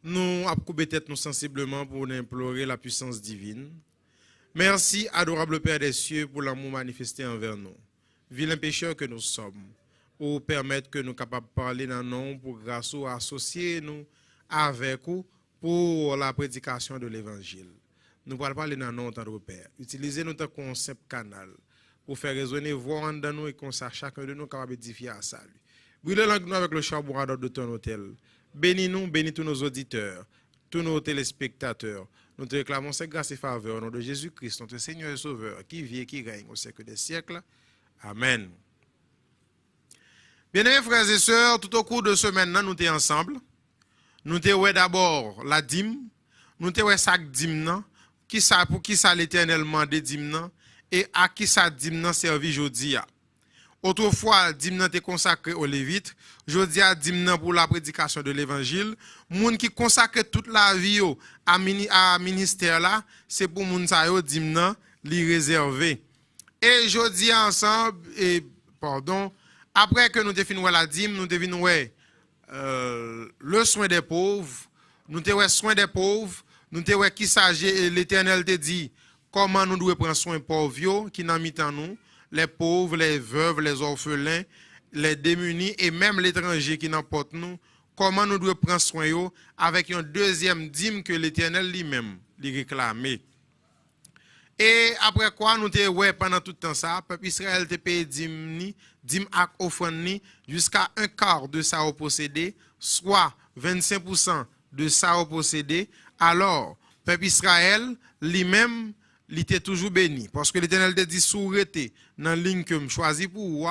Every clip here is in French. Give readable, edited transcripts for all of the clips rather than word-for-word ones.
Nous avons coupé tête nous sensiblement pour implorer la puissance divine. Merci, adorable Père des cieux, pour l'amour manifesté envers nous. Vilains pécheurs que nous sommes, pour permettre que nous soyons capables de parler dans nous, pour grâce à associer nous avec vous pour la prédication de l'évangile. Nous allons parler dans nous, notre Père. Utilisez notre concept canal pour faire résonner voix en nous et qu'on sache chacun de nous capable d'édifier à salut. Brûlez nous avec le charbon de ton hôtel. Bénis-nous, bénis tous nos auditeurs, tous nos téléspectateurs. Nous te réclamons cette grâce et faveur au nom de Jésus-Christ, notre Seigneur et Sauveur, qui vit et qui règne au siècle des siècles. Amen. Bien-aimés frères et sœurs, tout au cours de ce maintenant, nous sommes ensemble. Nous avons d'abord la dîme. Nous avons chaque dîme, pour qui ça l'éternellement des dîmes, et à qui ça dîme servi aujourd'hui. Autrefois, dîme était consacré aux Lévites. Aujourd'hui, dîme pour la prédication de l'évangile. Moun qui consacre toute la vie à ministère là, c'est pour moun sa yo dîme li réservé. Et aujourd'hui ensemble, après que nous définissons la dîme, nous définissons le soin des pauvres, nous définissons soin des pauvres, nous définissons qui s'agit, l'Éternel te dit comment nous devons prendre soin des pauvres qui n'en mis en nous. Les pauvres, les veuves, les orphelins, les démunis et même l'étranger qui n'emporte nous, comment nous devons prendre soin d'eux avec une deuxième dîme que l'Éternel lui-même lui réclamait. Et après quoi, nous avons pendant tout le temps ça, le peuple Israël a payé dîme ak offrande jusqu'à un quart de ça au possédé, soit 25% de ça au possédé. Alors, le peuple Israël lui-même, il était toujours béni. Parce que l'Éternel te dit soureté dans la ligne que je choisis pour vous,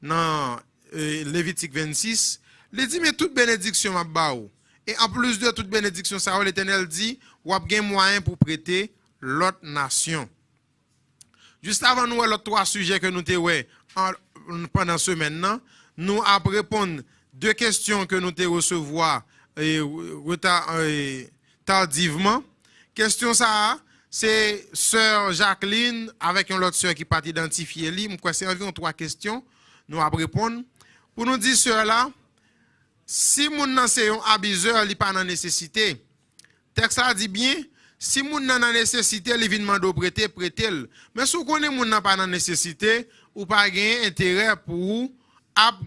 dans Lévitique 26, il dit, mais toute bénédiction m'a baou. Et en plus de toute bénédiction, ça, l'Éternel dit, ou a bien moyen pour prêter l'autre nation. Juste avant nous, les trois sujets que nous avons pendant ce maintenant, nous avons répondu deux questions que nous avons recevoir tardivement. Question ça, c'est sœur Jacqueline avec une autre sœur qui pas identifiée. C'est environ trois questions. Nous allons répondre. Pour nous dire sœur là, si moun nan c'est un abuseur, il pas dans nécessité. Texte a dit bien, si moun nan dans nécessité, il vient demander prêter, prêter. Mais si vous connaissez moun nan pas dans nécessité, ou pas gain intérêt pour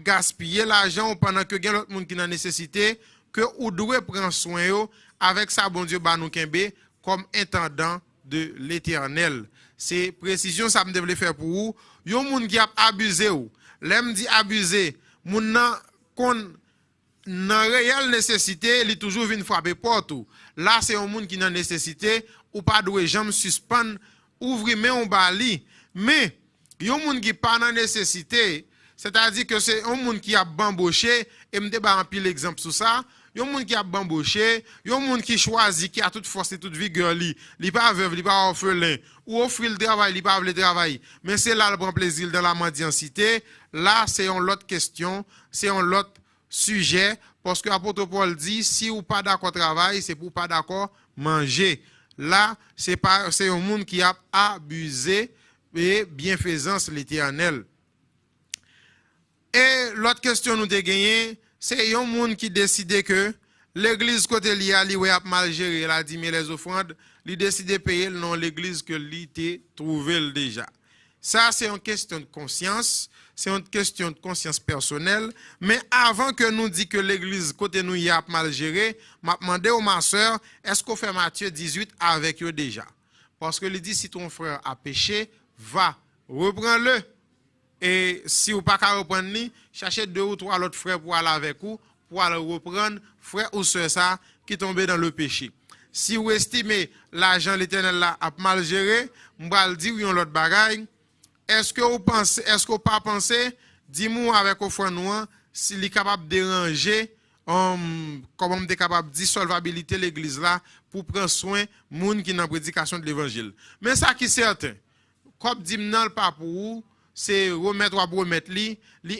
gaspiller l'argent pendant que gen l'autre moun qui dans nécessité, que ou doit prendre soin yo avec ça bon Dieu ba nou kembe comme intendant de l'Éternel. C'est précision ça me devait faire pour vous. Yon moun qui a abusé ou. L'aime dit abusé, moun nan kon nan réelle nécessité, il toujours vinn frapper porte. Là c'est un monde qui dans nécessité ou pas doit jamais suspendre ouvrir mais on bali. Mais yon moun qui pas dans nécessité, c'est-à-dire que c'est un monde qui a bamboché et me débat un pile exemple sur ça. Yon moun qui a bamboché, yon moun qui choisit, qui a toute force et toute vigueur, li pas veuve, li pas orphelin, ou offrir le travail, li pas le travail. Mais c'est là le prend plaisir dans la mendiancité. Là, c'est une autre question, c'est un autre sujet, parce que l'apôtre Paul dit, si ou pas d'accord travail, c'est pour pas d'accord manger. Là, c'est un monde qui a abusé et bienfaisance l'Éternel. Et l'autre question nous avons gagné, c'est un monde qui décide que l'église côté li a mal géré, il a dit mais les offrandes, il décide de payer le nom l'église que lui était trouvé déjà. Ça c'est une question de conscience, c'est une question de conscience personnelle, mais avant que nous dit que l'église côté nous y a mal géré, m'a demandé aux ma soeur, est-ce qu'on fait Matthieu 18 avec eux déjà? Parce que il dit si ton frère a péché, va, reprends-le. Et si vous n'avez pas reprendre, cherchez 2 ou 3 autres frères pour aller avec vous, pour aller reprendre frère ou soeur ça qui tombé dans le péché. Si vous estimez l'argent l'Éternel là a mal géré, je vais dire l'autre bagaille. Est-ce que vous pensez, est-ce que vous pas pensé, dis-moi avec vos frères noirs, s'il est capable de déranger, comment on est capable de dissolvabilité l'église là pour prendre soin des gens qui dans la prédication de l'évangile. Mais ça qui est certain, comme dit pas pour vous, c'est remettre ou remettre li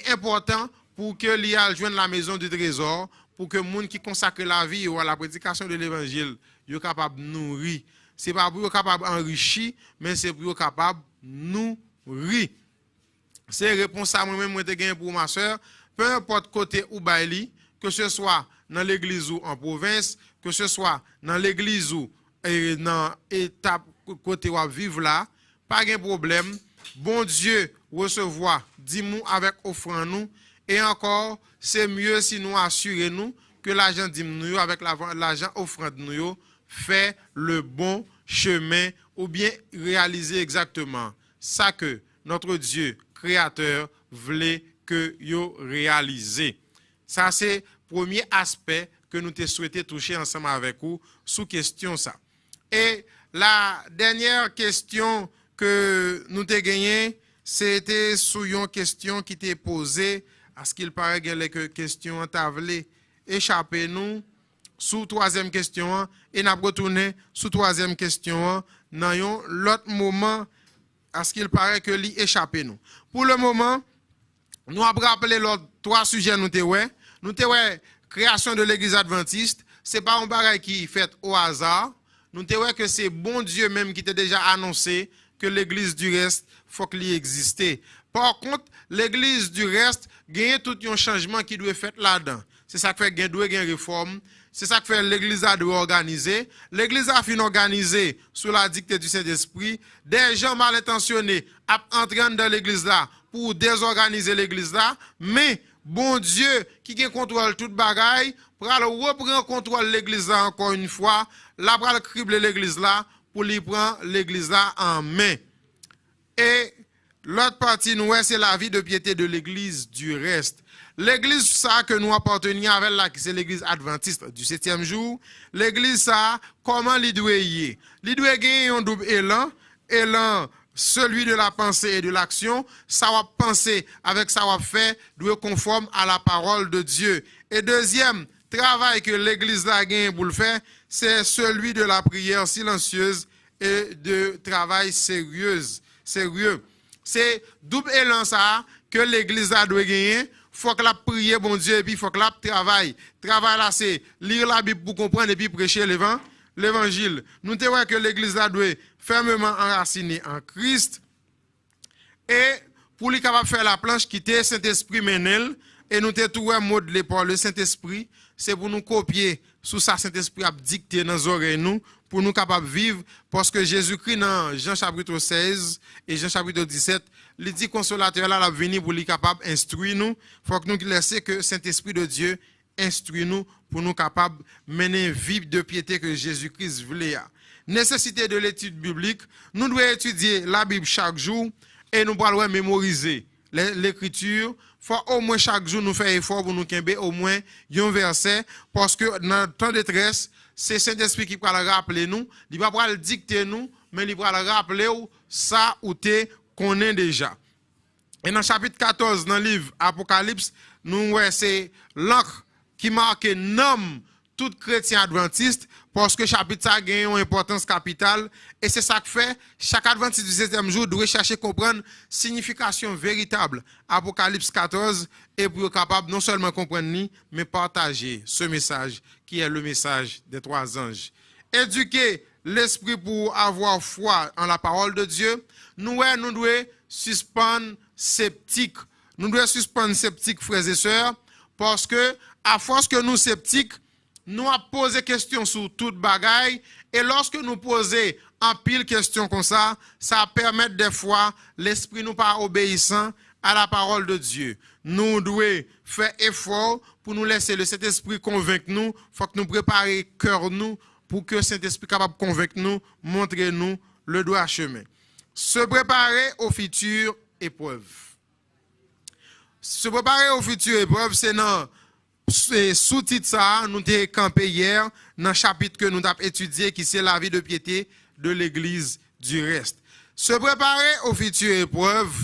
important pour que li al joindre la maison du trésor, pour que les gens qui consacrent la vie à la prédication de l'évangile, soient capables de nourrir. Ce n'est pas pour être capable d'enrichir, mais c'est pour être capable de nourrir. C'est réponse à moi-même pour ma soeur. Peu importe côté ou baili, que ce soit dans l'église ou en province, que ce soit dans l'église ou dans l'étape côté où vivre là, pas de problème. Bon Dieu recevoir 10 mots avec offrande nous. Et encore, c'est mieux si nous assurons nous que l'argent nous avec l'argent offrande nous fait le bon chemin ou bien réaliser exactement ça que notre Dieu créateur voulait que yo réaliser. Ça c'est le premier aspect que nous te souhaitons toucher ensemble avec vous sous question ça. Et la dernière question que nous te gagné, c'était sur une question qui t'est posée, à ce qu'il paraît que les questions t'avaient échappé nous sous troisième question et n'a retourné sous troisième question dans l'autre moment à ce qu'il paraît que lui échappé nous. Pour le moment, nous avons rappelé les trois sujets nous création de l'église adventiste, c'est pas un bagage qui est fait au hasard. Nous avons que c'est bon Dieu même qui t'a déjà annoncé que l'église du reste faut qu'il existe. Par contre, l'église du reste gagne tout un changement qui doit être fait là-dedans. C'est ça qui fait qu'il doit y avoir une réforme. C'est ça qui fait l'église a doit organiser. L'église a fini organisée sous la dictée du Saint-Esprit. Des gens mal intentionnés entrent dans l'église là pour désorganiser l'église là. Mais bon Dieu qui contrôle toute bagaille, pour reprendre contrôle l'église là encore une fois, là pour cribler l'église là pour lui prendre l'église là en main. Et l'autre partie, nous, c'est la vie de piété de l'église du reste. L'église ça que nous appartenions avec là, c'est l'église adventiste du 7e jour. L'église ça, comment il doit y aller? Il doit gagner un double élan, celui de la pensée et de l'action. Ça va penser avec ça va faire, doit conforme à la parole de Dieu. Et deuxième travail que l'église là gagne pour le faire, c'est celui de la prière silencieuse et de travail sérieux. C'est double élan ça que l'église a doit gagner. Faut que la prière bon Dieu et puis faut que la travail. Travail là c'est lire la Bible pour comprendre et puis prêcher l'évangile. Nous te voyons que l'église a doit fermement enraciné en Christ et pour lui capable faire la planche quitter Saint-Esprit menel et nous te trouver modelé par le Saint-Esprit, c'est pour nous copier sous ça Saint-Esprit a dicté dans nos oreilles nous pour nous capables vivre parce que Jésus-Christ dans Jean chapitre 16 et Jean chapitre 17 il dit consolateur là venir pour lui capable instruire nous. Faut que nous laisser que Saint-Esprit de Dieu instruit nous pour nous capable mener une vie de piété que Jésus-Christ voulait. Nécessité de l'étude biblique, nous devons étudier la Bible chaque jour et nous devons mémoriser l'écriture. Faut au moins chaque jour nous faire effort pour nous camber au moins un verset parce que dans le temps de détresse, c'est Saint-Esprit qui va le rappeler nous, il va pas le dicter nous, mais il va le rappeler ça ou te connaît déjà. Et dans le chapitre 14 dans le livre Apocalypse, nous voyons c'est l'encre qui marque nom tout chrétien adventiste parce que le chapitre a gagné une importance capitale et c'est ça que fait chaque adventiste du 7e jour doit chercher à comprendre signification véritable Apocalypse 14 et pour être capable non seulement comprendre ni mais partager ce message qui est le message des trois anges. Éduquer l'esprit pour avoir foi en la parole de Dieu, nous devons suspendre sceptiques. Nous devons suspendre sceptiques, frères et sœurs, parce que à force que nous sceptiques, nous avons posé questions sur toute bagaille, et lorsque nous posons en pile questions comme ça permet des fois l'esprit nous pas obéissant à la parole de Dieu. Nous devons faire effort pour nous laisser le Saint-Esprit convaincre nous. Il faut que nous préparions cœur nous pour que le Saint-Esprit capable de convaincre nous, montrer nous le droit chemin. Se préparer aux futures épreuves. Se préparer aux futures épreuves, c'est dans sous-titre ça, nous avons campé hier dans le chapitre que nous avons étudié qui c'est la vie de piété de l'église du reste. Se préparer aux futures épreuves,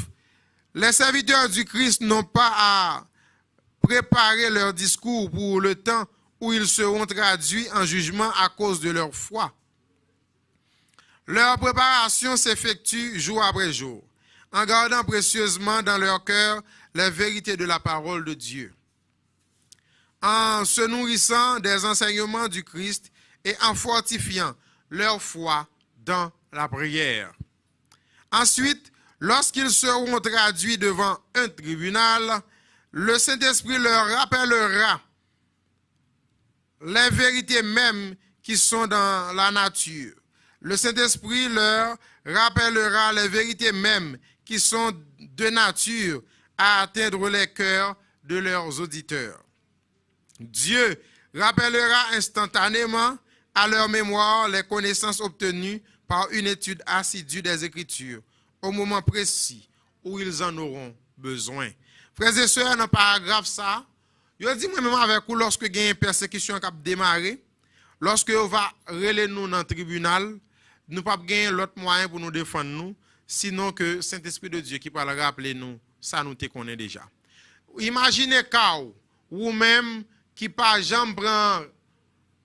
les serviteurs du Christ n'ont pas à préparer leur discours pour le temps où ils seront traduits en jugement à cause de leur foi. Leur préparation s'effectue jour après jour, en gardant précieusement dans leur cœur la vérité de la parole de Dieu, en se nourrissant des enseignements du Christ et en fortifiant leur foi dans la prière. Ensuite, lorsqu'ils seront traduits devant un tribunal, le Saint-Esprit leur rappellera les vérités mêmes qui sont dans la nature. Le Saint-Esprit leur rappellera les vérités mêmes qui sont de nature à atteindre les cœurs de leurs auditeurs. Dieu rappellera instantanément à leur mémoire les connaissances obtenues par une étude assidue des Écritures, au moment précis où ils en auront besoin. Frères et sœurs, dans le paragraphe ça, je dis moi-même avec vous, lorsque il y a une persécution qui a démarré, lorsque on va relayer nous dans le tribunal, nous ne pouvons pas gagner l'autre moyen pour nous défendre nous, sinon que Saint-Esprit de Dieu qui va le rappeler nous, ça nous te connaît déjà. Imaginez quand ou même qui pas jamais prend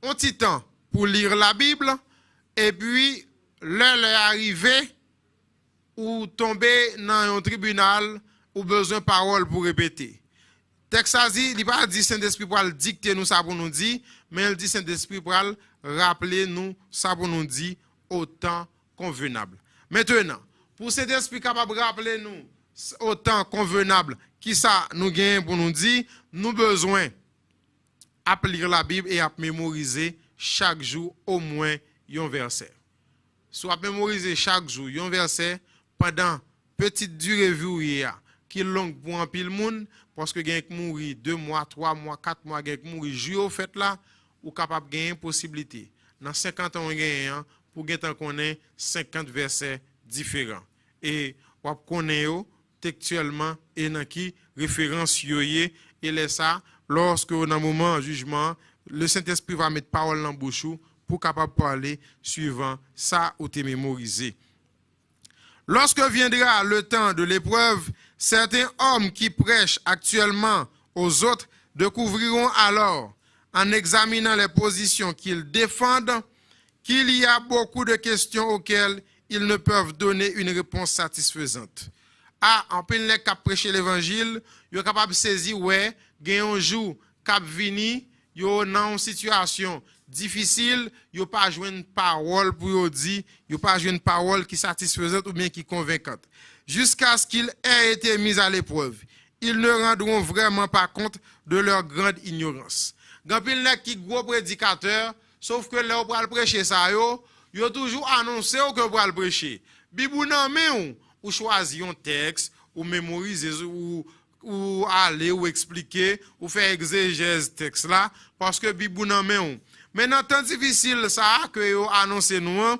un petit temps pour lire la Bible et puis l'heure est arrivée ou tomber dans un tribunal ou besoin de parole pour répéter. Texte a dit, il pas dit Saint-Esprit pour dicter nous ça pour nous dire, mais il dit Saint-Esprit pour rappeler nous ça pour nous dire au temps convenable. Maintenant, pour Saint-Esprit capable de rappeler nous au temps convenable, qui ça nous gagne pour nous dire, nous besoin à lire la Bible et à mémoriser chaque jour au moins un verset. Soit mémoriser chaque jour un verset pendant petite durée vie qui est longue pour un pile monde parce que gagne mourir 2 mois, 3 mois, 4 mois gagne mourir jour au fait là ou capable gagner possibilité. Dans 50 ans gagne pour gagner connaît 50 versets différents. Et on connaît textuellement et dans qui référence yoyé et laisse ça lorsque dans le moment jugement le Saint-Esprit va mettre parole dans bouche pour capable parler suivant ça ou te mémoriser. Lorsque viendra le temps de l'épreuve, certains hommes qui prêchent actuellement aux autres découvriront alors, en examinant les positions qu'ils défendent, qu'il y a beaucoup de questions auxquelles ils ne peuvent donner une réponse satisfaisante. En plein les cap prêcher l'évangile, ils sont capables de saisir ouais, gagne un jour cap vini, yo dans une situation difficile, yo pas joindre parole pour yo dire, yo pas joindre parole qui satisfaisante ou bien qui convaincante. Jusqu'à ce qu'ils aient été mis à l'épreuve, ils ne rendront vraiment pas compte de leur grande ignorance. Gampil nek qui gros prédicateur, sauf que là pour prêcher ça yo toujours annoncé que pour le prêcher. Bibou nan men ou choisir un texte ou mémoriser ou aller ou expliquer ou faire exégèse texte là parce que Bibou nan men. Maintenant temps difficile ça que yo annoncé nous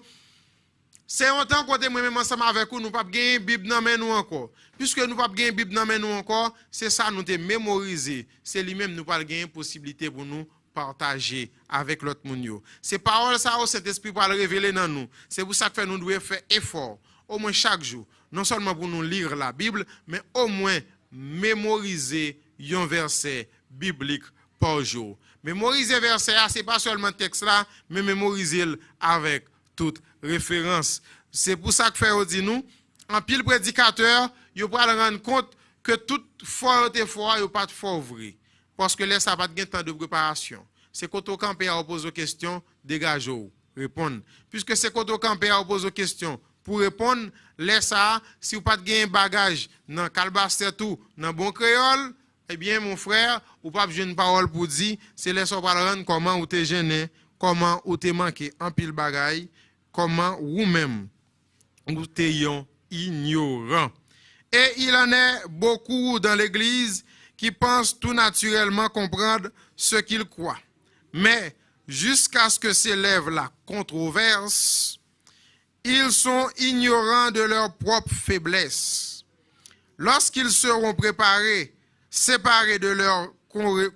c'est un temps côté moi même ensemble avec nous pas gagner Bible nan men nous encore. Puisque nous pas gagner Bible nan men nous encore, c'est ça nous te mémoriser. C'est lui-même nous pas gagner possibilité pour nous partager avec l'autre monde. Ces paroles ça au Saint-Esprit pour le révéler dans nous. C'est pour ça que nous devons faire effort au moins chaque jour, non seulement pour nous lire la Bible, mais au moins mémoriser un verset biblique par jour. Mémoriser verset c'est pas seulement texte là, mais mémoriser avec toute référence. C'est pour ça que fait dit nous en pile prédicateur, il va rendre compte que toute foi est foi, il pas de foi vrai. Parce que là, ça va pas de temps de préparation. C'est quand on campé à poser aux questions, dégagez-vous, répondre. Puisque c'est quand on campé à poser aux questions, pour répondre, laisse ça, si vous pas de bagage dans calbaster tout, dans bon créole, eh bien, mon frère, ou pas besoin de parole pour dire, c'est laisse on va rendre comment ou t'es gêné, comment ou t'es manqué en pile bagaille, comment ou même ou t'es ignorant. Et il en est beaucoup dans l'Église qui pensent tout naturellement comprendre ce qu'ils croient. Mais jusqu'à ce que s'élève la controverse, ils sont ignorants de leur propre faiblesse. Lorsqu'ils seront préparés, séparés de leurs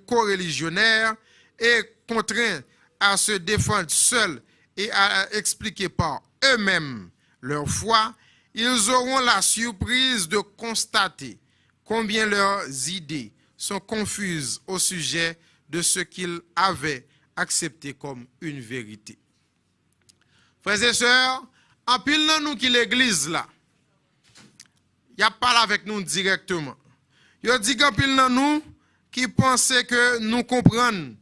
coreligionnaires et contraints à se défendre seuls et à expliquer par eux-mêmes leur foi, ils auront la surprise de constater combien leurs idées sont confuses au sujet de ce qu'ils avaient accepté comme une vérité. Frères et sœurs, en pile dans nous qui l'église là, il a parlé avec nous directement. Il a dit qu'en pile dans nous qui pensaient que nous comprenons.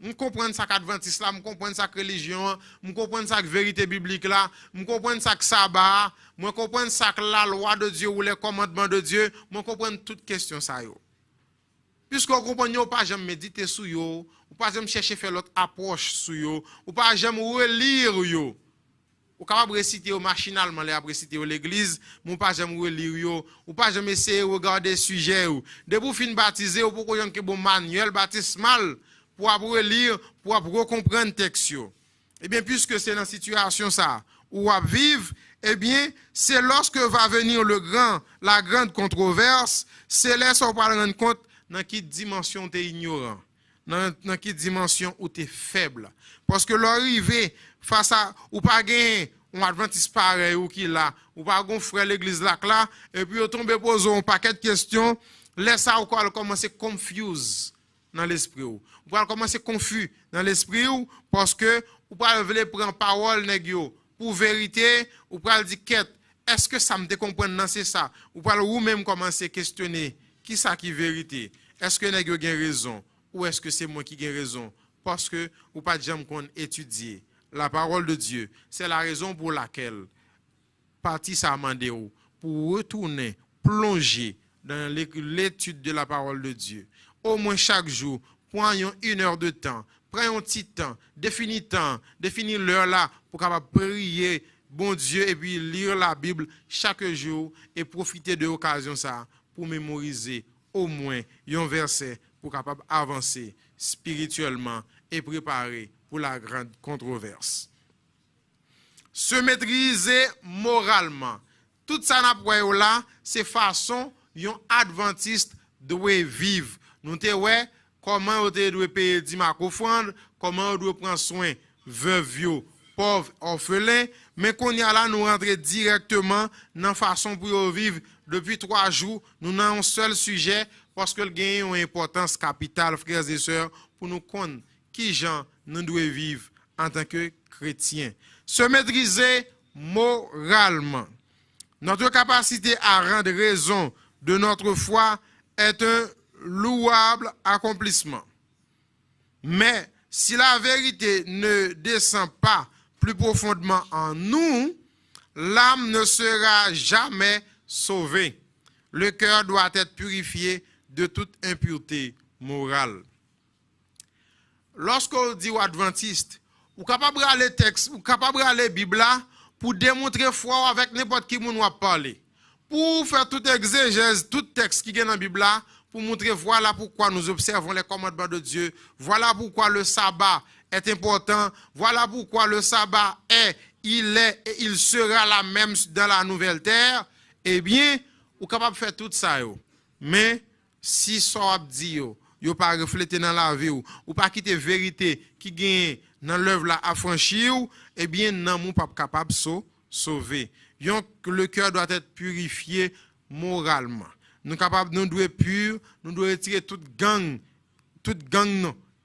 Nous comprenons ça qu'adventiste là, nous comprenons ça que religion, nous comprenons ça que vérité biblique là, nous comprenons ça que sabbat, nous comprenons ça que la loi de Dieu ou les commandements de Dieu, nous comprenons toute question ça yo. Puisque vous comprenez, vous pas jamais méditer sur yo, ou pas jamais chercher faire l'autre approche sur yo, ou pas jamais relire yo. Ou capable réciter machinalement les réciter l'église, mais pas jamais relire yo, ou pas jamais essayer regarder sujet ou. De vous fin baptiser ou pour qu'on que bon manuel baptismal pour relire, pour comprendre texte yo. Eh bien puisque c'est dans situation ça où à vivre, eh bien c'est lorsque va venir la grande controverse, c'est là qu'on va rendre compte dans quelle dimension tu es ignorant, dans quelle dimension où tu es faible. Parce que l'arrivée face à, ou pas gagner, un adventiste pareil ou qui là, ou pas gon frère l'église là, et puis on tombe poser un paquet de questions, laisse ça ou quoi commencer confuse dans l'esprit ou va commencer confus dans l'esprit ou parce que ou pas veut prendre parole nèg yo pour vérité ou pas dire quête, est-ce que ça me comprendre dans c'est ça ou pas ou même commencer questionner qui ça qui vérité, est-ce que nèg yo gen raison ou est-ce que c'est moi qui gen raison parce que ou pas jamais qu'on étudier la parole de Dieu. C'est la raison pour laquelle parti ça mandé pour retourner plonger dans l'étude de la parole de Dieu. Au moins chaque jour, prenez 1 heure de temps, prenez un petit temps, définis l'heure là pour capable prier bon Dieu et puis lire la Bible chaque jour et profiter de l'occasion ça pour mémoriser au moins un verset pour capable avancer spirituellement et préparer pour la grande controverse. Se maîtriser moralement. Tout ça n'a pas là, c'est façon un adventiste doit vivre. Nous te ouais comment on doit payer 10 marques offrande, comment on doit prendre soin veuve, pauvre, orphelin, mais qu'on y a là nous rentrer directement dans façon pour vivre depuis 3 jours, nous n'avons un seul sujet parce que le gain a une importance capitale frères et sœurs pour nous connaître qui gens nous devons vivre en tant que chrétiens. Se maîtriser moralement. Notre capacité à rendre raison de notre foi est un louable accomplissement. Mais si la vérité ne descend pas plus profondément en nous, l'âme ne sera jamais sauvée. Le cœur doit être purifié de toute impureté morale. Lorsqu'on dit aux adventistes, ou capable aller texte, ou capable aller Bible pour démontrer foi avec n'importe qui nous a parlé. Pour faire toute exégèse, tout texte qui est dans la Bible pour montrer voilà pourquoi nous observons les commandements de Dieu, voilà pourquoi le sabbat est important, voilà pourquoi le sabbat il est et il sera la même dans la nouvelle terre, eh bien, ou capable de faire tout ça. Mais si ça dit yo pas refléter dans la vie ou pas quitter vérité qui gagne dans l'œuvre là affranchir, eh bien non mon pas capable sauver. Donc le cœur doit être purifié moralement. Nous capable nous doit pur, nous doit retirer toute gang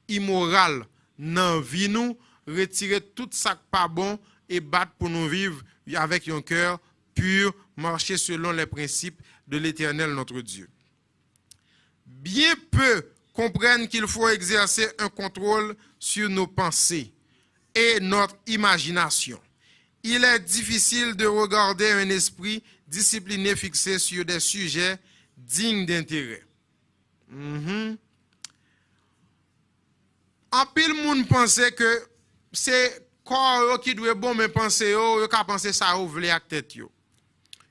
immoral dans vie nous, retirer tout ça pas bon et battre pour nous vivre avec un cœur pur, marcher selon les principes de l'Éternel notre Dieu. Bien peu comprennent qu'il faut exercer un contrôle sur nos pensées et notre imagination. Il est difficile de regarder un esprit discipliné fixé sur des sujets dignes d'intérêt. En pile monde pensait que c'est corps qui doit bon mais penser yo ka penser ça ou vle ak tête yo.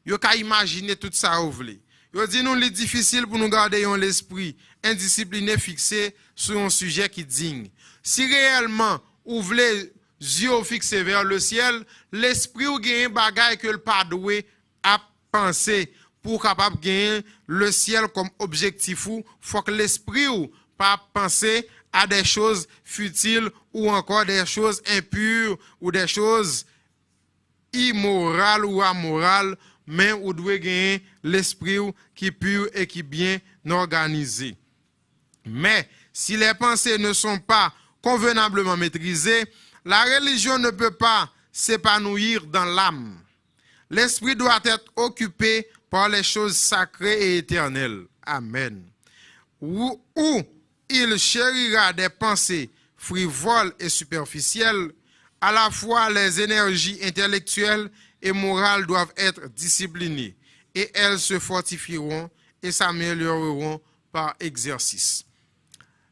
Yo ka imaginer tout ça ou vle. Yo dit nous c'est difficile pour nous garder l'esprit indiscipliné fixé sur un sujet qui digne. Si réellement ou vle yeux fixés vers le ciel, l'esprit ou gagne bagaille que le pas doué à penser pour capable gagner le ciel comme objectif ou faut que l'esprit ou pas penser à des choses futiles ou encore des choses impures ou des choses immorales ou amorales, mais ou doit gagner l'esprit qui est pur et qui est bien organisé. Mais si les pensées ne sont pas convenablement maîtrisées, la religion ne peut pas s'épanouir dans l'âme. L'esprit doit être occupé par les choses sacrées et éternelles. Amen. Où il chérira des pensées frivoles et superficielles, à la fois les énergies intellectuelles et morales doivent être disciplinées et elles se fortifieront et s'amélioreront par exercice.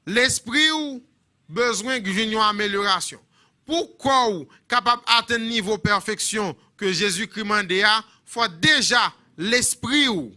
l'esprit ou besoin de une amélioration. Pourquoi ou capable d'atteindre niveau perfection que Jésus-Christ mande a, faut déjà l'esprit ou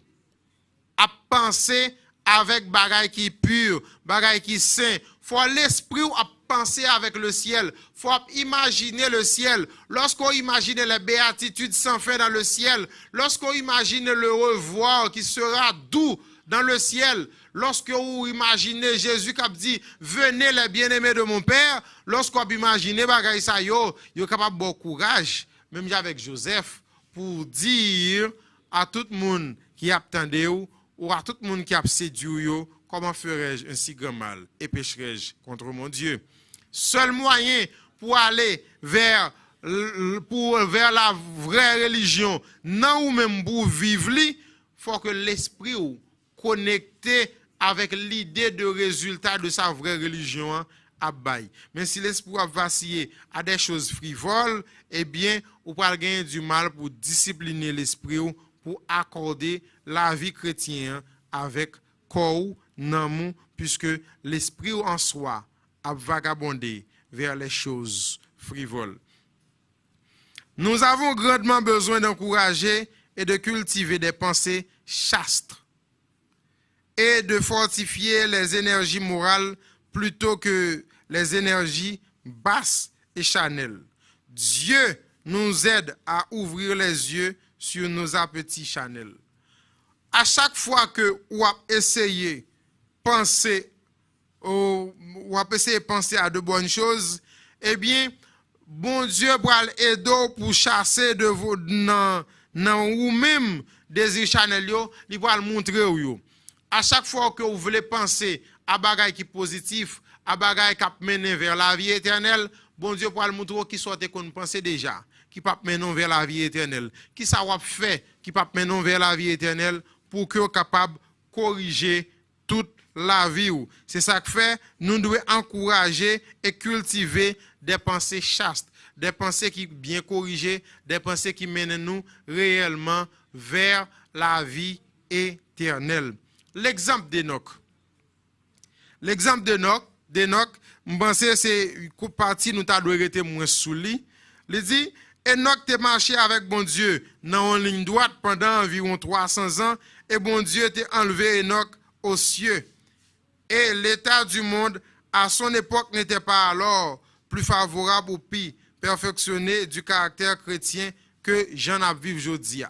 à penser avec bagaille qui pur, bagaille qui saint. Faut l'esprit ou à penser avec le ciel. Faut imaginer le ciel. Lorsqu'on imagine les béatitudes sans fin dans le ciel, lorsqu'on imagine le revoir qui sera doux dans le ciel, lorsque vous imaginez Jésus qui a dit venez les bien-aimés de mon Père, lorsqu'on imagine bagaille ça yo capable de courage, même avec Joseph, pour dire à tout le monde qui attendait ou à tout le monde qui a séduit yo, comment ferais-je un si grand mal et pécherais-je contre mon Dieu? Seul moyen pour aller vers la vraie religion, non ou même pour vivre, il faut que l'esprit ou connecté avec l'idée de résultat de sa vraie religion à bail. Mais si l'esprit a vacillé à des choses frivoles, eh bien, on peut gagner du mal pour discipliner l'esprit ou pour accorder la vie chrétienne avec corps, non, puisque l'esprit en soi a vagabondé vers les choses frivoles. Nous avons grandement besoin d'encourager et de cultiver des pensées chastes et de fortifier les énergies morales plutôt que les énergies basses et charnelles. Dieu nous aide à ouvrir les yeux sur nos appétits charnels. À chaque fois que vous essayez de penser à de bonnes choses, eh bien, bon Dieu va aider pour chasser de vos ou même des charnels, il va le montrer. À chaque fois que vous voulez penser à bagaille qui positif, à bagaille qui mène vers la vie éternelle, bon Dieu va le montrer qui soit qu'on pense déjà, qui peut mener vers la vie éternelle, qui ça va faire qui peut mener vers la vie éternelle pour que capable corriger toute la vie. C'est ça que fait, nous devons encourager et cultiver des pensées chastes, des pensées qui bien corrigées, des pensées qui mènent nous réellement vers la vie éternelle. L'exemple d'Enoch. L'exemple d'Enoch, je pense que c'est une partie nous avons été moins sous lui. Il dit, Enoch t'a marché avec bon Dieu dans une ligne droite pendant environ 300 ans et bon Dieu t'a enlevé Enoch aux cieux. Et l'état du monde à son époque n'était pas alors plus favorable ou pire perfectionné du caractère chrétien que j'en ai vécu aujourd'hui.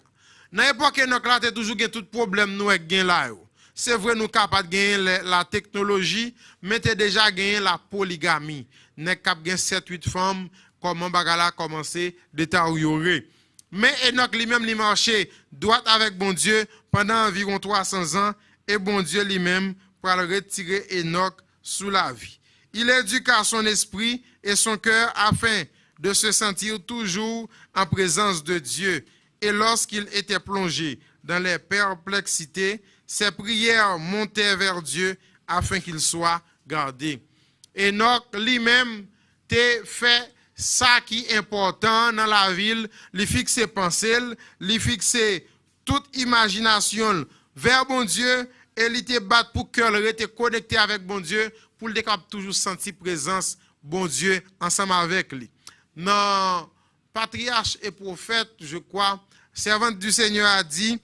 Dans l'époque Enoch là, t'as toujours eu tout problème nous avec là. C'est vrai, nous sommes capables de gagner la technologie, mais nous avons déjà gagné la polygamie. Nous sommes capables de gagner 7-8 femmes, comment bagala commencer à détériorer. Mais Enoch lui-même, il marchait droit avec bon Dieu pendant environ 300 ans, et bon Dieu lui-même pour retirer Enoch sous la vie. Il éduqua son esprit et son cœur afin de se sentir toujours en présence de Dieu. Et lorsqu'il était plongé dans les perplexités, ses prières montaient vers Dieu afin qu'il soit gardé. Enoch lui-même t'a fait ça qui est important dans la ville, lui fixer pensée, lui fixer toute imagination vers bon Dieu et lui te battre pour que le était connecté avec bon Dieu pour le toujours sentir présence bon Dieu ensemble avec lui. Non, patriarche et prophète, je crois, servante du Seigneur a dit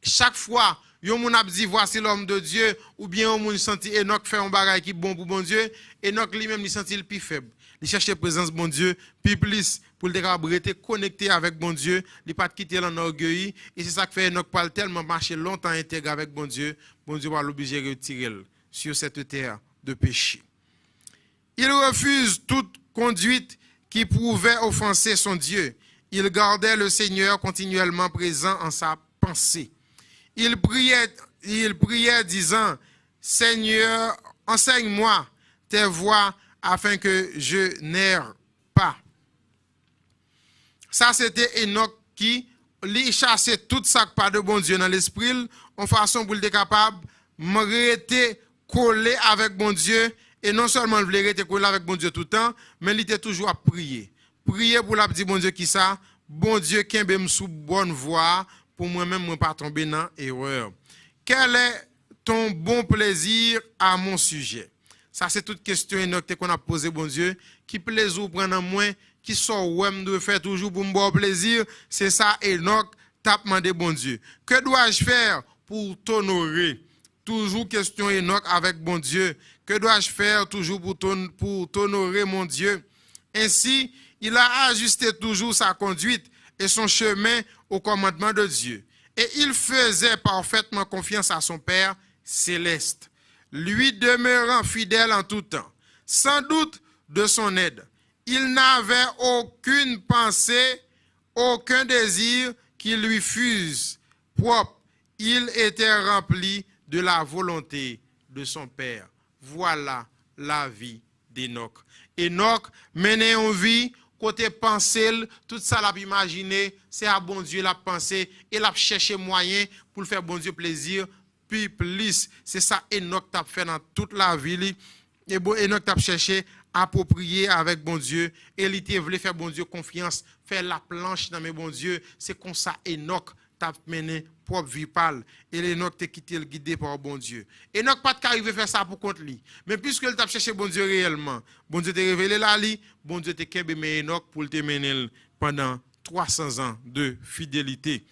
chaque fois yon moun ap dit voici l'homme de Dieu ou bien yon moun senti Enoch fait un bagay qui bon pour bon Dieu, Enoch lui-même il senti le plus faible. Il cherchait présence bon Dieu, puis plus pour le rester connecté avec bon Dieu, il pas quitter l'orgueil et c'est ça que fait Enoch parle tellement marcher longtemps intégré avec bon Dieu va l'obliger à retirer sur cette terre de péché. Il refuse toute conduite qui pouvait offenser son Dieu. Il gardait le Seigneur continuellement présent en sa pensée. Il priait disant, Seigneur, enseigne-moi tes voies afin que je n'erre pas. Ça, c'était Enoch qui lui chassait tout ça pas de bon Dieu dans l'esprit, en façon pour être capable de rester collé avec bon Dieu, et non seulement il voulait rester collé avec bon Dieu tout le temps, mais il était toujours à prier. Prier pour la dire bon Dieu qui ça, bon Dieu qui est sous bonne voie, pour moi-même, ne pas tomber dans l'erreur. Quel est ton bon plaisir à mon sujet? Ça, c'est toute question Enoch qu'on a posé, bon Dieu. Qui plaisir prendre moins, qui sort ouem de faire toujours pour me boire plaisir. C'est ça, Enoch t'a demandé, bon Dieu. Que dois-je faire pour t'honorer? Toujours question Enoch avec bon Dieu. Que dois-je faire toujours pour t'honorer, mon Dieu? Ainsi, il a ajusté toujours sa conduite et son chemin au commandement de Dieu. Et il faisait parfaitement confiance à son Père céleste, lui demeurant fidèle en tout temps, sans doute de son aide. Il n'avait aucune pensée, aucun désir qui lui fût propre. Il était rempli de la volonté de son Père. Voilà la vie d'Enoch. Enoch menait une vie côté pensée, tout ça l'a imaginé, c'est à bon Dieu l'a pensé et l'a cherché moyen pour le faire bon Dieu plaisir, puis plus. C'est ça Enoch t'a fait dans toute la vie. Et bon, Enoch t'a cherché approprier avec bon Dieu et il voulait faire bon Dieu confiance, faire la planche dans mes bon Dieu. C'est comme ça Enoch t'a mené propre vie pâle. Et Enoch t'a quitté le guidé par bon Dieu. Enoch pas qu'arriver faire ça pour contre lui. Mais puisque il t'a cherché bon Dieu réellement, bon Dieu t'a révélé là lui, bon Dieu t'a kembe mais Enoch pour te mener pendant 300 ans de fidélité.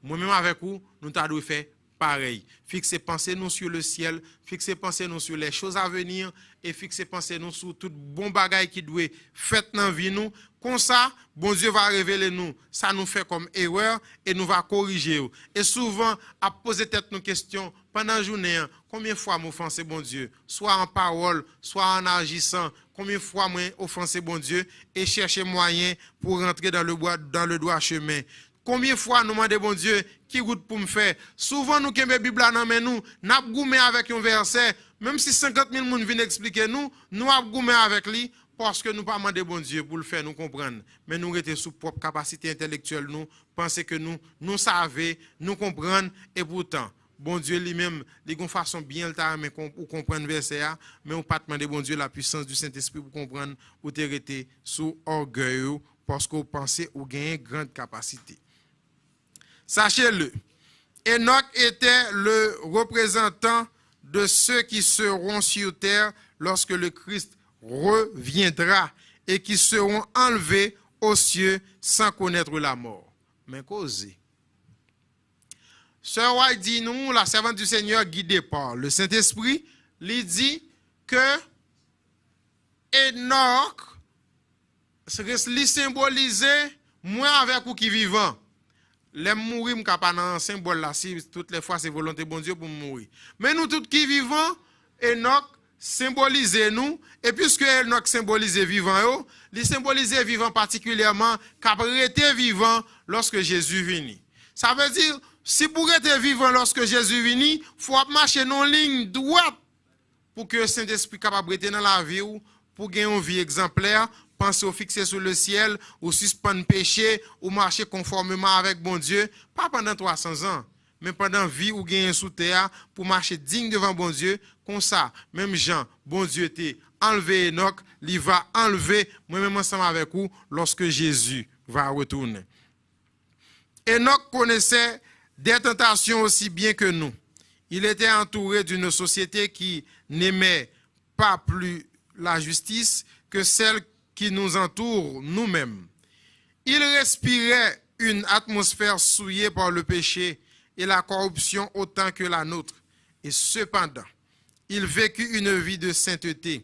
Moi-même avec vous, nous t'avons fait pareil. Fixez pensez nous sur le ciel, fixez pensez nous sur les choses à venir et fixez pensez nous sur tout bon bagage qui doit fait dans la vie nous. Comme ça, bon Dieu va révéler nous, ça nous fait comme erreur et nous va corriger. Et souvent, à poser tête nos questions pendant la journée, combien de fois m'offenser bon Dieu, soit en parole, soit en agissant, combien de fois moi offenser bon Dieu et chercher moyen pour rentrer dans le droit chemin. Combien de fois nous demandons bon Dieu qui route pour me faire? Souvent nous qui avons la Bible dans nous, nous avons goumé avec un verset, même si 50 000 personnes viennent expliquer nous avons goumé avec lui parce que nous pas demandé bon Dieu pour le faire nous comprendre. Mais nous étions sous propre capacité intellectuelle nous, penser que nous savons, nous comprenons et pourtant bon Dieu lui-même, il a une façon bien pour comprendre le verset, mais on pas demander bon Dieu la puissance du Saint-Esprit pour comprendre ou t'arrêter sous orgueil parce que vous pensez ou gagnez grande capacité. Sachez-le, Enoch était le représentant de ceux qui seront sur terre lorsque le Christ reviendra et qui seront enlevés aux cieux sans connaître la mort. Mais causez. Sœur White dit nous, la servante du Seigneur guidée par le Saint-Esprit, lui dit que Enoch lui symbolisait moi avec vous qui vivant. Les mourir, je pas dans un symbole là, si toutes les fois c'est volonté bon Dieu pour mourir. Mais nous tous qui vivons, Enoch symbolise nous, et puisque Enoch symbolise vivant, il symbolise vivant particulièrement, qu'après être vivant lorsque Jésus vient. Ça veut dire, si pour être vivant lorsque Jésus vient, il faut marcher dans une ligne droite pour que le Saint-Esprit capable d'être dans la vie, pour gagner une vie exemplaire. Penser au fixer sur le ciel, ou suspendre péché, ou marcher conformément avec bon Dieu, pas pendant 300 ans, mais pendant vie ou gagner sous terre, pour marcher digne devant bon Dieu, comme ça, même Jean, bon Dieu t'est enlevé Enoch, il va enlever, moi-même ensemble avec vous, lorsque Jésus va retourner. Enoch connaissait des tentations aussi bien que nous. Il était entouré d'une société qui n'aimait pas plus la justice que celle qui nous entoure nous-mêmes. Il respirait une atmosphère souillée par le péché et la corruption autant que la nôtre. Et cependant, il vécut une vie de sainteté.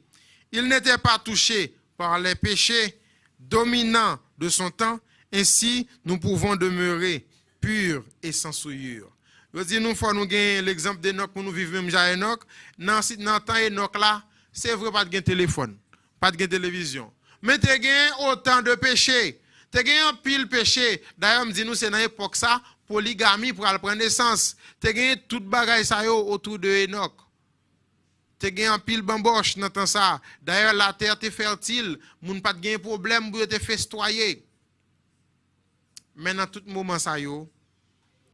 Il n'était pas touché par les péchés dominants de son temps. Ainsi, nous pouvons demeurer purs et sans souillure. Je dis, nous faut nous gagner l'exemple d'Enoch pour nous vivre même à Enoch. Dans le temps Enoch là, c'est vrai pas de téléphone, pas de télévision. Mais tu as autant de péchés. Tu as un pile péché. D'ailleurs, me dit nous c'est dans l'époque ça, polygamie pour prendre naissance. Tu as tout bagaille ça autour de Enoch. Tu as un pile bamboche dans temps ça. D'ailleurs, la terre est fertile, moun pas de problème pour te festoyer. Mais dans tout moment ça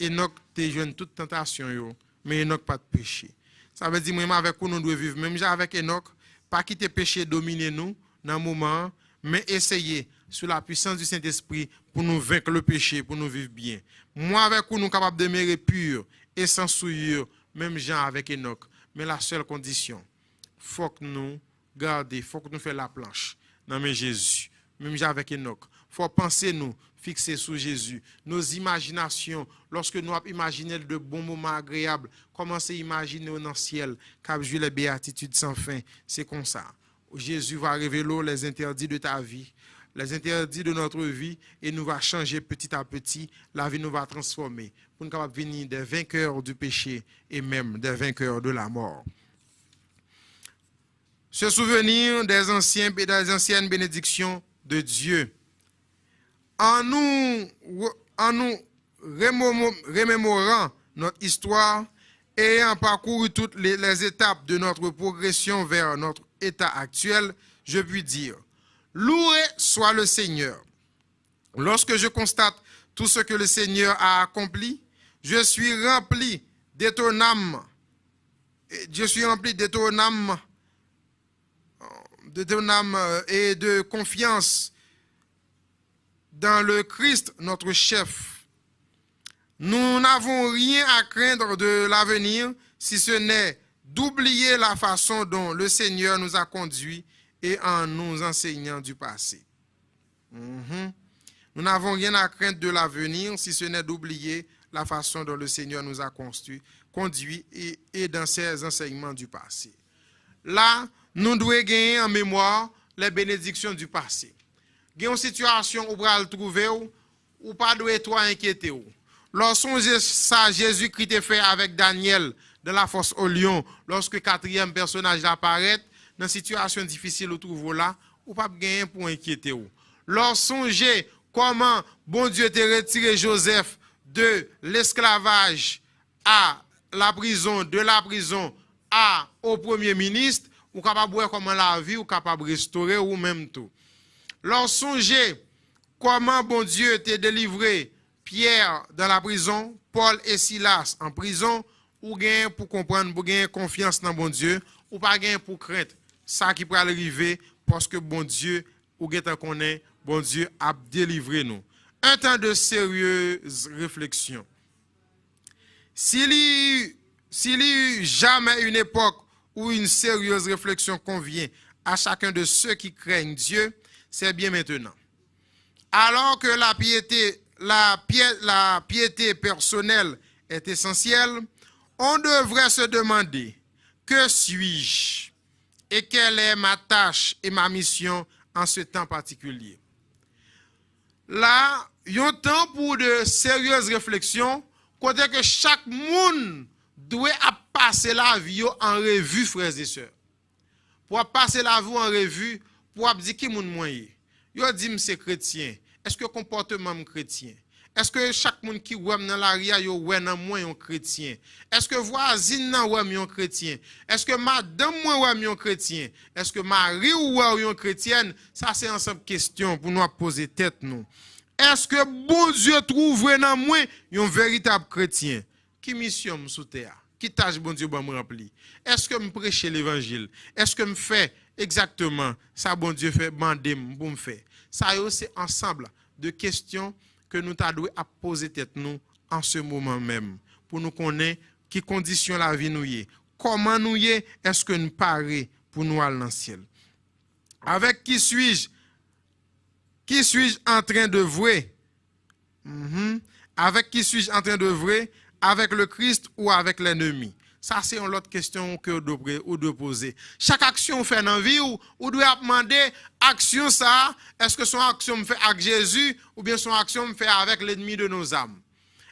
Enoch te joint toute tentation mais Enoch pas de péché. Ça veut dire même avec nous devons vivre même avec Enoch, pas quitter péché dominer nous. Dans le moment, mais essayer sous la puissance du Saint-Esprit pour nous vaincre le péché, pour nous vivre bien. Moi avec vous, nous sommes capables de demeurer purs et sans souillure, même Jean avec Enoch. Mais la seule condition, faut que nous garder, faut que nous fassions la planche dans mes Jésus, même avec Enoch. Faut penser nous fixer sur Jésus. Nos imaginations, lorsque nous imaginons de bons moments agréables, commencer à imaginer dans le ciel, cap jouer les béatitudes sans fin. C'est comme ça. Jésus va révéler les interdits de ta vie, les interdits de notre vie, et nous va changer petit à petit. La vie nous va transformer pour nous capables venir des vainqueurs du péché et même des vainqueurs de la mort. Se souvenir des anciennes bénédictions de Dieu. En nous remémorant notre histoire et ayant parcouru toutes les étapes de notre progression vers notre état actuel, je puis dire, loué soit le Seigneur. Lorsque je constate tout ce que le Seigneur a accompli, je suis rempli d'étonnement. Je suis rempli d'étonnement et de confiance dans le Christ, notre chef. Nous n'avons rien à craindre de l'avenir, si ce n'est d'oublier la façon dont le Seigneur nous a conduits et en nous enseignant du passé. Nous n'avons rien à craindre de l'avenir, si ce n'est d'oublier la façon dont le Seigneur nous a conduits et dans ses enseignements du passé. Là, nous devons gagner en mémoire les bénédictions du passé. Il y a une situation où vous le trouver ou pas de toi inquiéter. Lorsqu'on ça, Jésus-Christ est fait avec Daniel de la fosse au lion, lorsque le quatrième personnage apparaît, dans une situation difficile où trouve là, ou pas gagner pour inquiéter. Lorsqu'on songez comment bon Dieu t'a retiré Joseph de l'esclavage à la prison, de la prison au premier ministre, ou capable voir comment la vie, ou capable restaurer ou même tout. Lorsqu'on songez comment bon Dieu t'a délivré Pierre dans la prison, Paul et Silas en prison, ou gain pour comprendre, pour gagner confiance dans bon Dieu, ou pas gain pour craindre ça qui peut arriver parce que bon Dieu, ou gain connaît, bon Dieu a délivré nous. Un temps de sérieuse réflexion. S'il y a jamais une époque où une sérieuse réflexion convient à chacun de ceux qui craignent Dieu, c'est bien maintenant. Alors que la piété personnelle est essentielle, on devrait se demander, que suis-je et quelle est ma tâche et ma mission en ce temps particulier? Là, il y a un temps pour de sérieuses réflexions, côté que chaque monde doit passer la vie en revue, frères et sœurs. Pour passer la vie en revue, pour dire qui est moyen. Yo dit c'est chrétien. Est-ce que comportement est chrétien? Est-ce que chaque monde qui voit dans la ria yo ouais dans moi un chrétien? Est-ce que voisine nan ouais un chrétien? Est-ce que madame moi ouais un chrétien? Est-ce que Marie ou ouais une chrétienne? Ça c'est ensemble question pour nous poser tête nous. Est-ce que bon Dieu trouve dans moi un véritable chrétien? Qui mission sous terre? Qui tâche bon Dieu me rempli? Est-ce que me prêcher l'évangile? Est-ce que me fait exactement ça bon Dieu fait mandé pour me faire? Ça c'est ensemble de questions que nous t'avons à poser tête nous en ce moment même pour nous connaître qui conditions la vie nous y, comment nous y, est-ce que nous parons pour nous aller dans le ciel. Avec qui suis-je en train de vouer? Avec qui suis-je en train de vouer? Avec le Christ ou avec l'ennemi? Ça, c'est une autre question que vous devez poser. Chaque action fait dans la vie, ou doit demander, action ça, est-ce que son action me fait avec Jésus, ou bien son action me fait avec l'ennemi de nos âmes?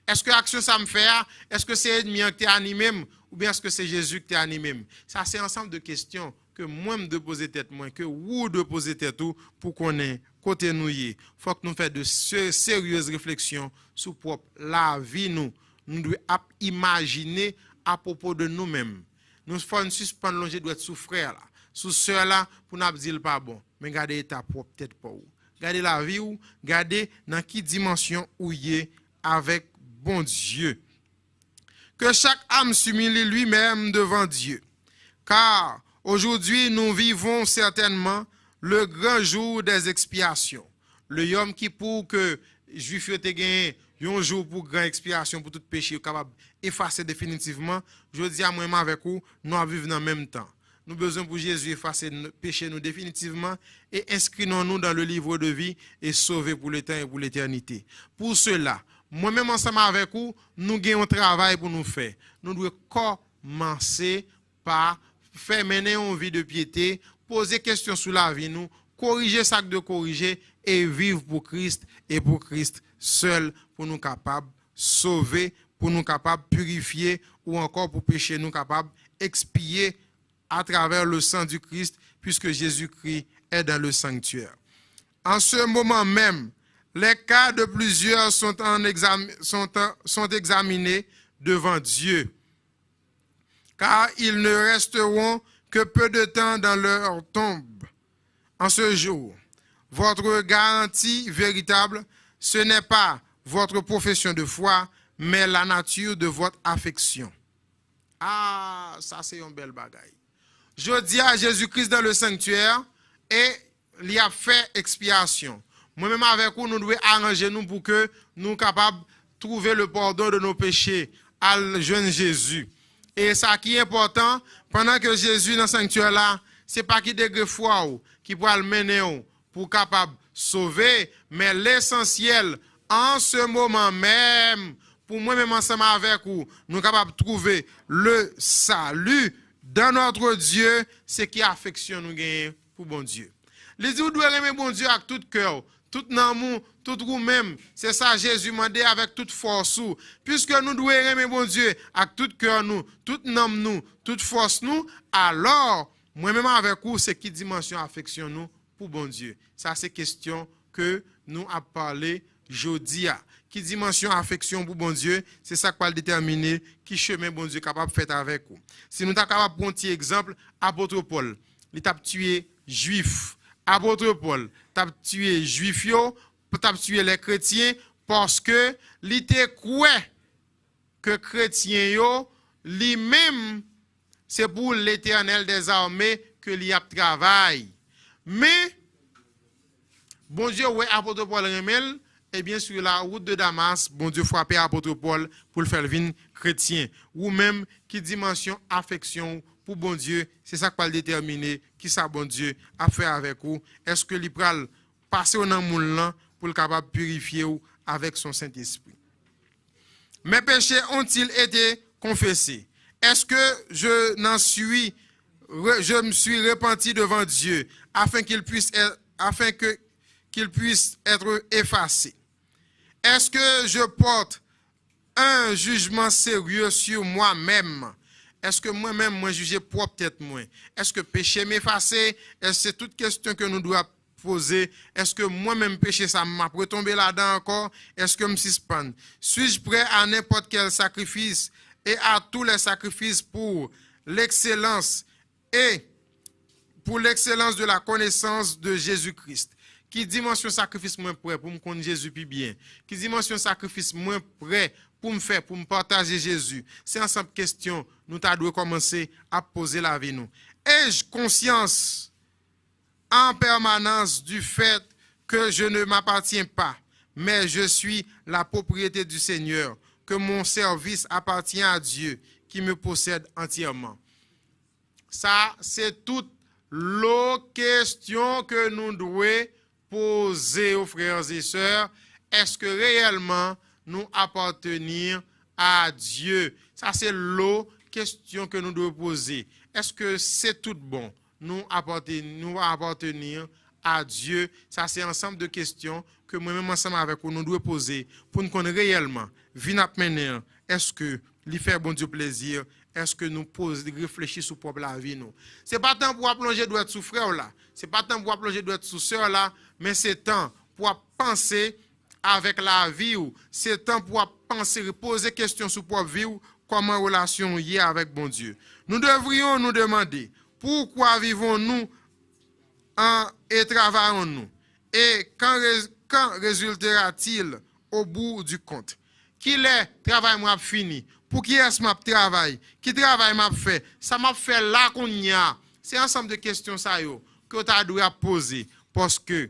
Est-ce que l'action ça me fait, est-ce que c'est l'ennemi qui est animé, ou bien est-ce que c'est Jésus qui est animé? Ça, c'est un ensemble de questions que moi, je dois poser tête, que vous devez poser tête pour qu'on ait côté nous. Il faut que nous fassions de sérieuses réflexions sur la vie nous. Nous devons imaginer à propos de nous-mêmes. Nous faisons suspendre l'ongé doit être sous frère là, sous sœur là pour nous dire pas bon, mais gardez état propre peut-être pas où. Gardez la vie ou gardez dans qui dimension où y est avec bon Dieu. Que chaque âme s'humilie lui-même devant Dieu. Car aujourd'hui nous vivons certainement le grand jour des expiations. Le Yom Kippour que Juif yo te gagné un jour pour grande expiation pour tout péché capable effacer définitivement. Je dis à moi avec vous, nous vivons dans le même temps. nous besoin pour Jésus effacer nos péchés nous définitivement et inscrivons-nous dans le livre de vie et sauver pour le temps et pour l'éternité. Pour cela, moi-même ensemble avec vous, nous avons un travail pour nous faire. Nous devons commencer par faire mener une vie de piété, poser questions sur la vie, nous, corriger ça de corriger et vivre pour Christ et pour Christ seul pour nous capables de sauver, pour nous capables de purifier ou encore pour pécher, nous capables d'expier à travers le sang du Christ puisque Jésus-Christ est dans le sanctuaire. En ce moment même, les cas de plusieurs sont examinés devant Dieu, car ils ne resteront que peu de temps dans leur tombe. En ce jour, votre garantie véritable, ce n'est pas votre profession de foi, mais la nature de votre affection. Ah, ça c'est une belle bagaille. Je dis à Jésus-Christ dans le sanctuaire et il a fait expiation. Moi-même avec vous, nous devons arranger nous pour que nous soyons capables de trouver le pardon de nos péchés à le jeune Jésus. Et ça qui est important, pendant que Jésus dans le sanctuaire là, ce n'est pas qui degré foi qui pourra le mener pour capable sauver, mais l'essentiel en ce moment même, pour moi-même ensemble avec vous, nous sommes capables de trouver le salut dans notre Dieu, c'est qui affectionne nous gagner pour bon Dieu. Les gens doivent aimer bon Dieu avec tout cœur, tout amour, tout roux même. C'est ça Jésus m'a dit avec toute force. Puisque nous devons aimer bon Dieu avec tout cœur nous, tout âme nous, toute force nous, alors moi-même avec vous, c'est qui dimension affection nous pour bon Dieu. Ça c'est question que nous avons parlé aujourd'hui. Qui dimension affection pour bon Dieu, c'est ça qui va déterminer qui chemin bon Dieu capable de faire avec vous. Si nous sommes capables de prendre un petit exemple, apôtre Paul, il a tué juif. Apôtre Paul, il a tué juif, il a tué les chrétiens parce que il était quoi que chrétiens lui-même c'est pour l'Éternel des armées que l'y a travail. Mais bon Dieu ouais apôtre Paul remel. Et bien sur la route de Damas, bon Dieu frappé apôtre Paul pour le faire venir chrétien. Ou même qui dimension affection pour bon Dieu, c'est ça qui va le déterminer qui ça bon Dieu a fait avec vous. Est-ce que l'il va passer au monde là pour le capable purifier ou avec son Saint-Esprit. Mes péchés ont-ils été confessés? Est-ce que je me suis repenti devant Dieu afin qu'il puisse être effacé? Est-ce que je porte un jugement sérieux sur moi-même? Est-ce que moi-même, moi, juger propre tête moi? Est-ce que péché m'effacer? Est-ce que c'est toute question que nous devons poser? Est-ce que moi-même péché ça m'a retombé là-dedans encore? Est-ce que je me suspends? Suis-je prêt à n'importe quel sacrifice et à tous les sacrifices pour l'excellence de la connaissance de Jésus-Christ? Qui dimension sacrifice moins prêt pour me connaître Jésus plus bien? Qui dimension sacrifice moins prêt pour me faire, pour me partager Jésus? C'est ensemble question, nous devons commencer à poser la vie nous. Ai-je conscience en permanence du fait que je ne m'appartiens pas, mais je suis la propriété du Seigneur, que mon service appartient à Dieu qui me possède entièrement? Ça, c'est toute la question que nous devons poser aux frères et sœurs. Est-ce que réellement nous appartenons à Dieu? Ça, c'est la question que nous devons poser. Est-ce que c'est tout bon? Nous appartenir à Dieu? Ça, c'est un ensemble de questions que moi-même ensemble avec vous, nous devons poser pour nous connaître réellement. Vie maintenant, est-ce que lui faire bon Dieu plaisir? Est-ce que nous réfléchissons sur propre la vie nous? C'est pas temps pour plonger doit être sous frère là. C'est pas temps pour plonger doit être sous sœur là, mais c'est temps pour penser avec la vie ou c'est temps pour penser poser questions sur propre vie ou comment relation y est avec bon Dieu. Nous devrions nous demander pourquoi vivons-nous et travaillons-nous et quand résultera-t-il au bout du compte? Qui est travail m'a fini? Pour qui est-ce que je travaille? Qui travail m'a fait? Ça m'a fait là qu'on y a. C'est un ensemble de questions ça que tu dois poser parce que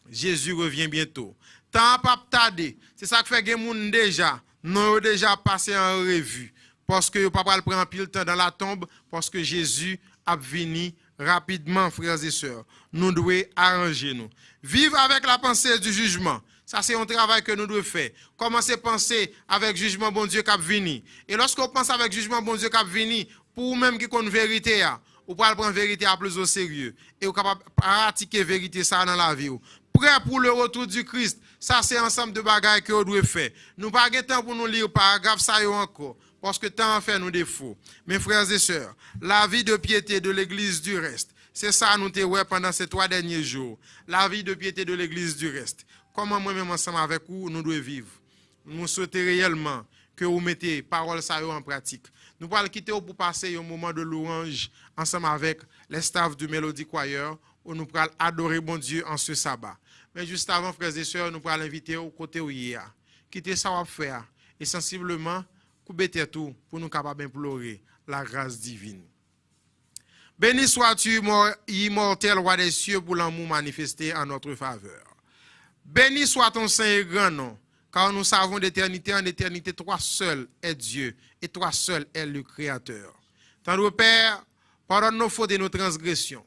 Jésus revient bientôt. Tant pas tarder. C'est ça que fait que les gens déjà nous déjà passé en revue parce que papa prend pile temps dans la tombe parce que Jésus à venir rapidement, frères et sœurs. Nous devons arranger nous. Vivre avec la pensée du jugement. Ça, c'est un travail que nous devons faire. Commencer à penser avec jugement bon Dieu qui va venir. Et lorsqu'on pense avec jugement bon Dieu qui va venir, pour vous-même qui connaît la vérité, vous pouvez prendre la vérité à plus au sérieux. Et vous capable de pratiquer la vérité ça dans la vie. Prêt pour le retour du Christ. Ça, c'est ensemble de bagages que vous devez faire. Nous n'avons pas de temps pour nous lire paragraphe ça encore. Parce que tant en fait nous défauts. Mes frères et sœurs, la vie de piété de l'église du reste. C'est ça nous te ouais pendant ces 3 derniers jours. La vie de piété de l'église du reste. Comment moi-même ensemble avec vous, nous devons vivre. Nous souhaitons réellement que vous mettez parole ça en pratique. Nous allons quitter pour passer un moment de louange ensemble avec les staffs du Mélodie Choir où nous allons adorer bon Dieu en ce sabbat. Mais juste avant, frères et sœurs, nous allons inviter au côté où il y a. Quitter ça à faire et sensiblement couper tout pour nous capables d'implorer la grâce divine. Béni sois-tu, immortel roi des cieux, pour l'amour manifesté en notre faveur. Béni soit ton saint et grand nom, car nous savons d'éternité en éternité, toi seul est Dieu, et toi seul est le Créateur. Tendre Père, pardonne nos fautes et nos transgressions.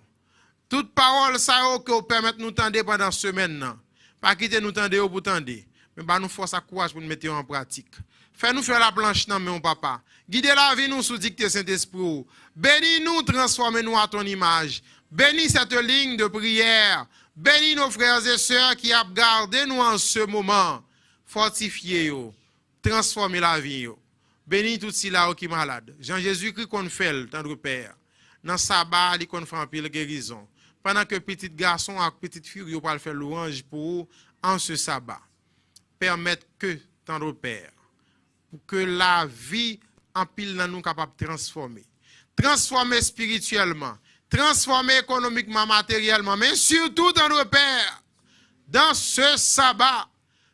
Toute parole, ça que vous permettez de nous tendre pendant ce semaine, pas quitter nous tendre pour tendre, mais bah nous force à courage pour nous mettre en pratique. Fais-nous faire la planche, non, mon papa. Guidez la vie, nous sous dictée Saint-Esprit. Bénis-nous, transformez-nous à ton image. Bénis cette ligne de prière. Bénis nos frères et sœurs qui ont gardé nous en ce moment. Fortifiez-nous. Transformez la vie. Bénis tout ceux là qui sont malades. Jean-Jésus-Christ qu'on fait, tendre Père. Dans le sabbat, il qu'on fait un pile guérison. Pendant que petit garçon et petite fille, ils faire louange pour en ce sabbat. Permettre que, tendre Père, pour que la vie en pile dans nous capable de transformer. Transformer spirituellement, transformer économiquement, matériellement, mais surtout dans nos pères, dans ce sabbat,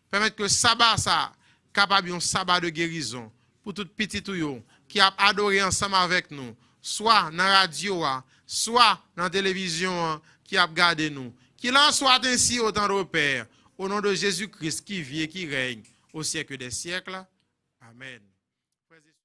permettre que le sabbat, ça, capable un sabbat de guérison pour tout petit ou qui a adoré ensemble avec nous, soit dans la radio, soit dans la télévision qui a gardé nous. Qu'il en soit ainsi autant de pères, au nom de Jésus-Christ qui vit et qui règne au siècle des siècles. Amen.